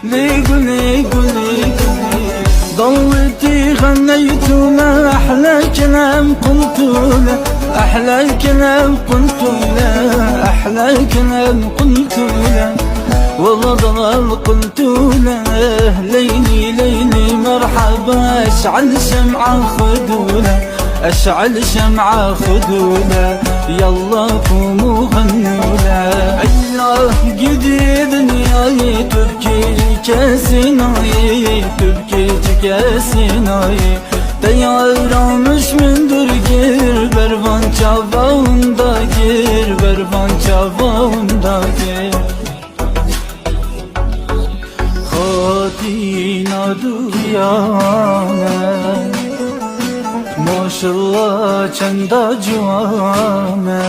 ليقو ليقو ليقو ضويتي غنيت له أحلى كلام قلت له أحلى كلام قلت له أحلى كلام قلت له والله ضل قلت له ليلي ليلي مرحبا أشعل شمعة خذوله أشعل شمعة خذوله يلا قوموا غنوله الله جديد نهاية تبكي كاسناي تبكي كاسناي Teyarlamış mündür gir bervan çavağında gir bervan çavağında gir Hatina duyane Maşallah çanda cuane